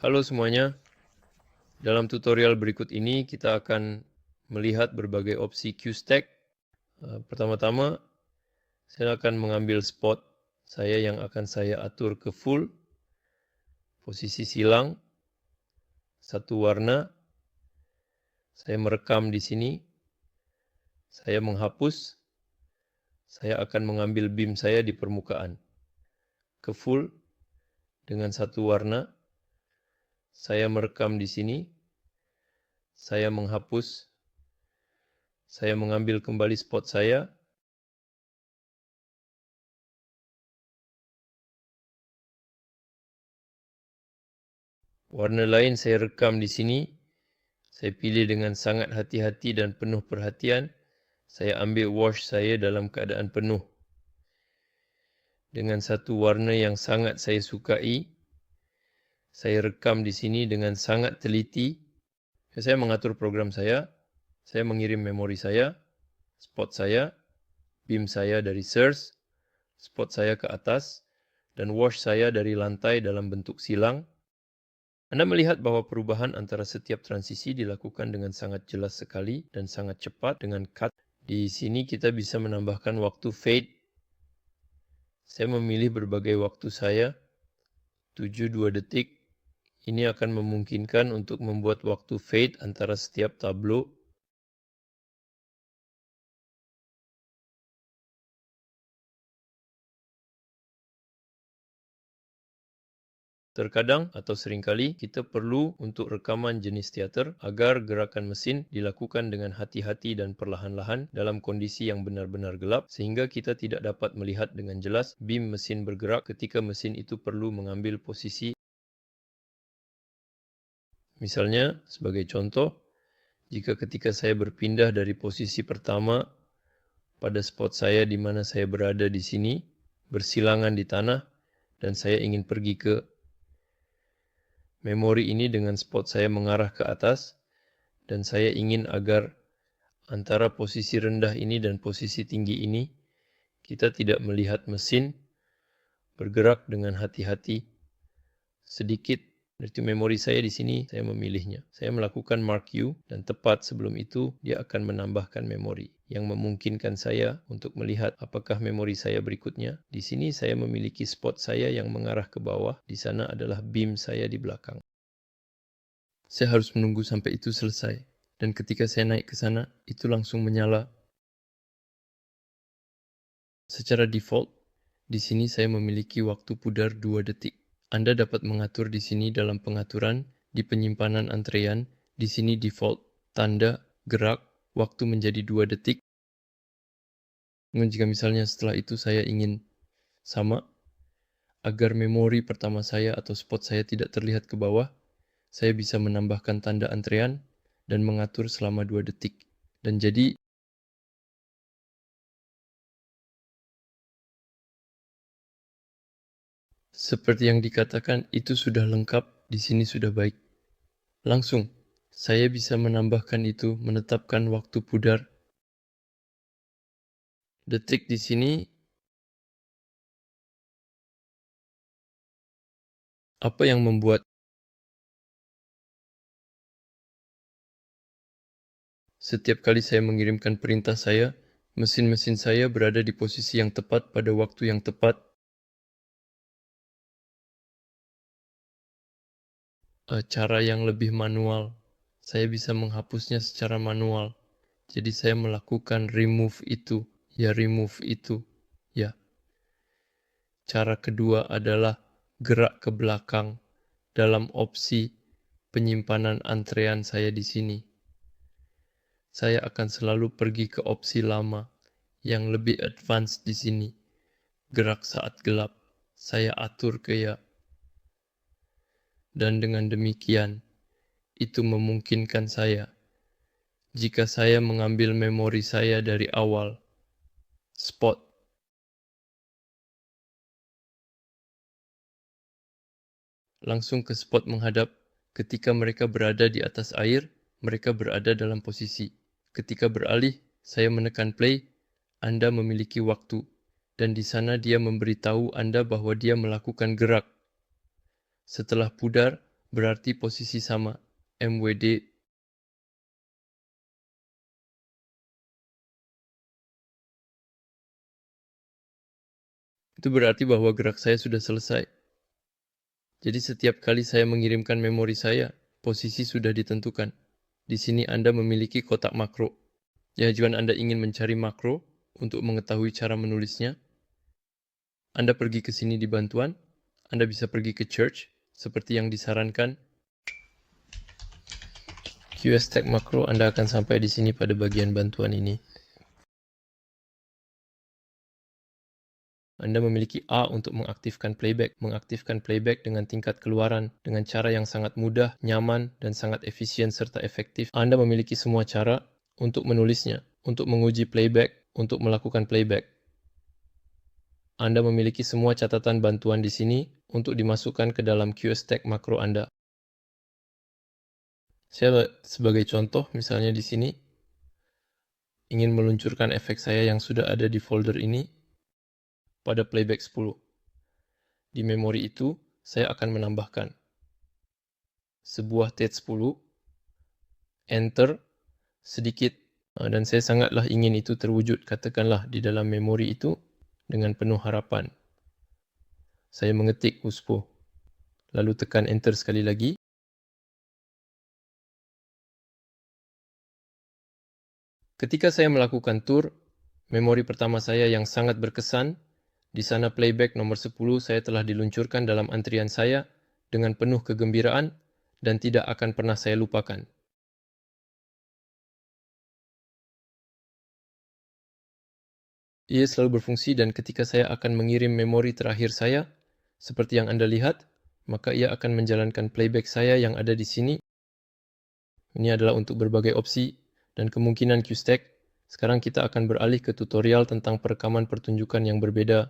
Halo semuanya, dalam tutorial berikut ini kita akan melihat berbagai opsi QStack. Pertama-tama, saya akan mengambil spot saya yang akan saya atur ke full, posisi silang, satu warna. Saya merekam di sini, saya menghapus, saya akan mengambil beam saya di permukaan. Ke full dengan satu warna, saya merekam di sini, saya menghapus, saya mengambil kembali spot saya, warna lain saya rekam di sini, saya pilih dengan sangat hati-hati dan penuh perhatian, saya ambil wash saya dalam keadaan penuh. Dengan satu warna yang sangat saya sukai, saya rekam di sini dengan sangat teliti. Saya mengatur program saya mengirim memori saya, spot saya, beam saya dari source, spot saya ke atas, dan wash saya dari lantai dalam bentuk silang. Anda melihat bahwa perubahan antara setiap transisi dilakukan dengan sangat jelas sekali dan sangat cepat dengan cut. Di sini kita bisa menambahkan waktu fade. Saya memilih berbagai waktu saya, 7-2 detik. Ini akan memungkinkan untuk membuat waktu fade antara setiap tableau. Terkadang atau seringkali kita perlu untuk rekaman jenis teater agar gerakan mesin dilakukan dengan hati-hati dan perlahan-lahan dalam kondisi yang benar-benar gelap sehingga kita tidak dapat melihat dengan jelas beam mesin bergerak ketika mesin itu perlu mengambil posisi. Misalnya, sebagai contoh, jika ketika saya berpindah dari posisi pertama pada spot saya di mana saya berada di sini, bersilangan di tanah, dan saya ingin pergi ke memori ini dengan spot saya mengarah ke atas, dan saya ingin agar antara posisi rendah ini dan posisi tinggi ini, kita tidak melihat mesin bergerak dengan hati-hati sedikit. Dari memori saya di sini, saya memilihnya. Saya melakukan mark U, dan tepat sebelum itu, dia akan menambahkan memori yang memungkinkan saya untuk melihat apakah memori saya berikutnya. Di sini saya memiliki spot saya yang mengarah ke bawah. Di sana adalah beam saya di belakang. Saya harus menunggu sampai itu selesai. Dan ketika saya naik ke sana, itu langsung menyala. Secara default, di sini saya memiliki waktu pudar 2 detik. Anda dapat mengatur di sini dalam pengaturan, di penyimpanan antrean, di sini default, tanda, gerak, waktu menjadi 2 detik. Jika misalnya setelah itu saya ingin sama, agar memori pertama saya atau spot saya tidak terlihat ke bawah, saya bisa menambahkan tanda antrean dan mengatur selama 2 detik. Dan jadi, seperti yang dikatakan, itu sudah lengkap, di sini sudah baik. Langsung, saya bisa menambahkan itu, menetapkan waktu pudar. Detik di sini, apa yang membuat setiap kali saya mengirimkan perintah saya, mesin-mesin saya berada di posisi yang tepat pada waktu yang tepat. Cara yang lebih manual, saya bisa menghapusnya secara manual. Jadi saya melakukan remove itu, remove itu, ya. Cara kedua adalah gerak ke belakang dalam opsi penyimpanan antrean saya di sini. Saya akan selalu pergi ke opsi lama yang lebih advance di sini. Gerak saat gelap, saya atur ke ya. Dan dengan demikian, itu memungkinkan saya. Jika saya mengambil memori saya dari awal, spot, langsung ke spot menghadap, ketika mereka berada di atas air, mereka berada dalam posisi. Ketika beralih, saya menekan play, Anda memiliki waktu, dan di sana dia memberitahu Anda bahwa dia melakukan gerak. Setelah pudar, berarti posisi sama, MWD. Itu berarti bahwa gerak saya sudah selesai. Jadi setiap kali saya mengirimkan memori saya, posisi sudah ditentukan. Di sini Anda memiliki kotak makro. Ya, jika Anda ingin mencari makro untuk mengetahui cara menulisnya, Anda pergi ke sini di bantuan, Anda bisa pergi ke Church, seperti yang disarankan. QSTag makro, Anda akan sampai di sini pada bagian bantuan ini. Anda memiliki A untuk mengaktifkan playback dengan tingkat keluaran, dengan cara yang sangat mudah, nyaman, dan sangat efisien serta efektif. Anda memiliki semua cara untuk menulisnya, untuk menguji playback, untuk melakukan playback. Anda memiliki semua catatan bantuan di sini untuk dimasukkan ke dalam QSTag makro Anda. Saya sebagai contoh, misalnya di sini, ingin meluncurkan efek saya yang sudah ada di folder ini pada playback 10. Di memori itu, saya akan menambahkan sebuah TET10, enter, sedikit, dan saya sangatlah ingin itu terwujud, katakanlah di dalam memori itu, dengan penuh harapan. Saya mengetik USPO, lalu tekan enter sekali lagi. Ketika saya melakukan tour, memori pertama saya yang sangat berkesan, di sana playback nomor 10 saya telah diluncurkan dalam antrian saya dengan penuh kegembiraan dan tidak akan pernah saya lupakan. Ia selalu berfungsi dan ketika saya akan mengirim memori terakhir saya, seperti yang Anda lihat, maka ia akan menjalankan playback saya yang ada di sini. Ini adalah untuk berbagai opsi dan kemungkinan QSTag. Sekarang kita akan beralih ke tutorial tentang perekaman pertunjukan yang berbeda.